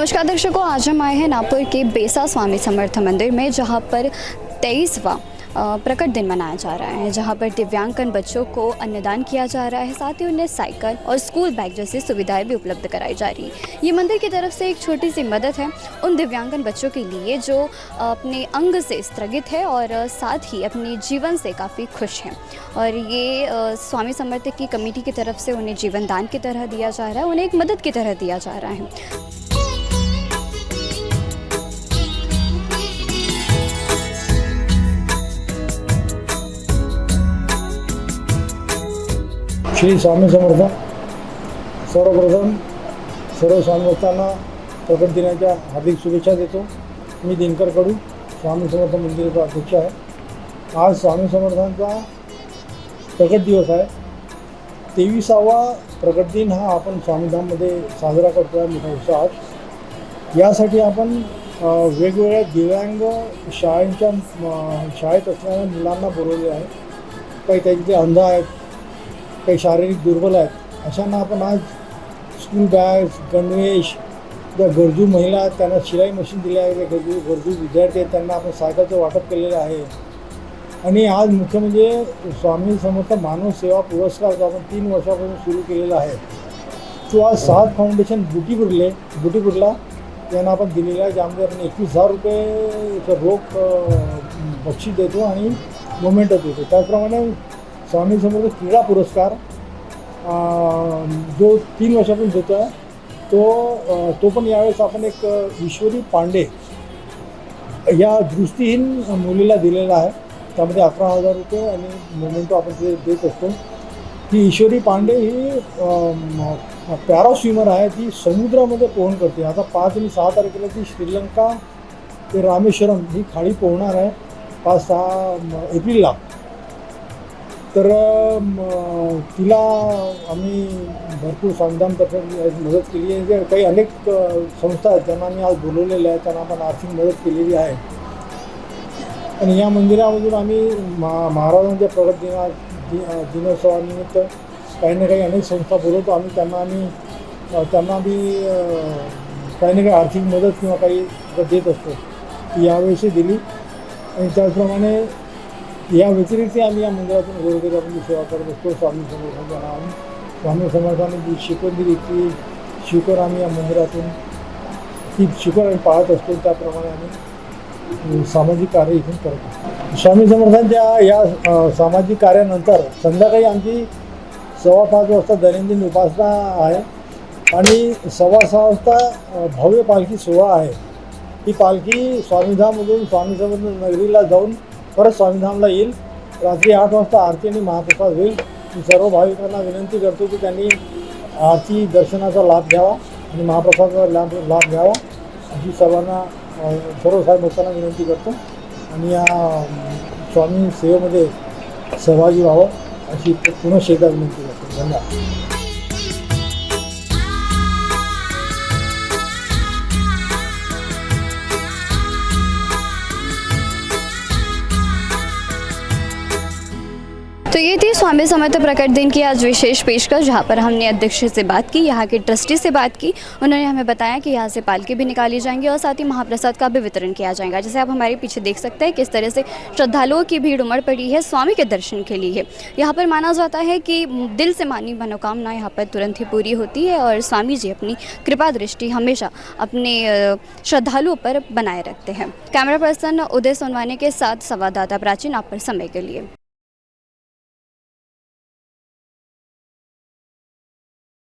नमस्कार दर्शकों, आज हम आए हैं नागपुर के बेसा स्वामी समर्थ मंदिर में, जहां पर 23वां प्रकट दिन मनाया जा रहा है, जहां पर दिव्यांगन बच्चों को अन्नदान किया जा रहा है। साथ ही उन्हें साइकिल और स्कूल बैग जैसी सुविधाएं भी उपलब्ध कराई जा रही है। ये मंदिर की तरफ से एक छोटी सी मदद है उन दिव्यांगन बच्चों के लिए जो अपने अंग से स्थगित है और साथ ही अपने जीवन से काफ़ी खुश हैं। और ये स्वामी समर्थ की कमेटी की तरफ से उन्हें जीवन दान की तरह दिया जा रहा है, उन्हें एक मदद की तरह दिया जा रहा है। श्री स्वामी समर्थ। सर्वप्रथम सर्व स्वामी भक्तांना प्रकट दिनाच्या हार्दिक शुभेच्छा देतो। मी दिनकर कडू, स्वामी समर्थ मंदिराचा अध्यक्ष आहे। आज स्वामी समर्थांचा प्रकट दिवस आहे। 23वा प्रकट दिन हा आपण स्वामीधाममध्ये साजरा करतो आहे मोठ्या उत्साहात। यासाठी आपण वेगवेगळ्या दिव्यांग शाळेत असणाऱ्या मुलांना बोलवले आहे। काही त्यांचे अंध आहेत, काही शारीरिक दुर्बल आहेत, अशांना आपण आज स्कूल बॅग्स, गणवेश, ज्या गरजू महिला आहेत त्यांना शिलाई मशीन दिले आहे, गरजू विद्यार्थी आहेत त्यांना आपण सायकलचं वाटप केलेलं आहे। आणि आज मुख्य म्हणजे स्वामी समर्थ मानव सेवा पुरस्कार जो आपण 3 वर्षापासून सुरू केलेला आहे, तो आज सात फाउंडेशन बुटीपुरला यांना आपण दिलेला आहे, ज्यामध्ये आपण 21,000 रुपये रोख बक्षीस देतो आणि मोमेंटो देतो। त्याचप्रमाणे स्वामी समर्थ क्रीडा पुरस्कार जो 3 वर्षापासून देतो आहे, तो पण यावेळेस आपण एक ईश्वरी पांडे या दृष्टीहीन मुलीला दिलेला आहे। त्यामध्ये 11,000 रुपये आणि मोमेंटो आपण ते देत असतो। ही ईश्वरी पांडे ही पॅरास्विमर आहे, ती समुद्रामध्ये पोहण करते। आता 5 आणि 6 तारखेला ती श्रीलंका ते रामेश्वरम ही खाडी पोहणार आहे 5-6 एप्रिलला। तर तिला आम्ही भरपूर स्वामीधामतर्फे मदत केली आहे। जे काही अनेक संस्था आहेत त्यांना आम्ही आज बोलवलेले आहे, त्यांना आपण आर्थिक मदत केलेली आहे। आणि या मंदिरामधून आम्ही महाराजांच्या प्रकट दिनोत्सवानिमित्त काही ना काही अनेक संस्था बोलवतो। आम्ही त्यांना काही ना काही आर्थिक मदत किंवा काही देत असतो, ती यावेळी दिली। आणि त्याचप्रमाणे या व्यतिरिक्त आम्ही या मंदिरातून गोरगरिबांची सेवा करत असतो। स्वामी समर्थांच्या नावाने स्वामी समर्थांनी जी शिकवण दिली ती शिकवण आम्ही या मंदिरातून आम्ही पाळत असतो। त्याप्रमाणे आम्ही सामाजिक कार्य इथून करत असतो। स्वामी समर्थांच्या या सामाजिक कार्यानंतर संध्याकाळी आमची 5:15 वाजता दैनंदिन उपासना आहे आणि 6:15 वाजता भव्य पालखी सोहळा आहे। ही पालखी स्वामीधाममधून स्वामी समर्थ नगरीला जाऊन परत स्वामीधामला येईल। रात्री 8 वाजता आरती आणि महाप्रसाद होईल। मी सर्व भाविकांना विनंती करतो की त्यांनी आरती दर्शनाचा लाभ घ्यावा आणि महाप्रसादाचा लाभ घ्यावा, अशी सर्व साहेब भक्तांना विनंती करतो। आणि या स्वामी सेवेमध्ये सहभागी व्हावं अशी पुनः एकदा विनंती करतो। धन्यवाद। तो ये थी स्वामी समर्थ प्रकट दिन की आज विशेष पेशकश, जहाँ पर हमने अध्यक्ष से बात की, यहाँ के ट्रस्टी से बात की। उन्होंने हमें बताया कि यहाँ से पालकी भी निकाली जाएंगी और साथ ही महाप्रसाद का भी वितरण किया जाएगा। जैसे आप हमारे पीछे देख सकते हैं किस तरह से श्रद्धालुओं की भीड़ उमड़ पड़ी है स्वामी के दर्शन के लिए। यहाँ पर माना जाता है कि दिल से मानी मनोकामना यहाँ पर तुरंत ही पूरी होती है और स्वामी जी अपनी कृपा दृष्टि हमेशा अपने श्रद्धालुओं पर बनाए रखते हैं। कैमरा पर्सन उदय सोनवानी के साथ संवाददाता प्राची नागपुर समय के लिए।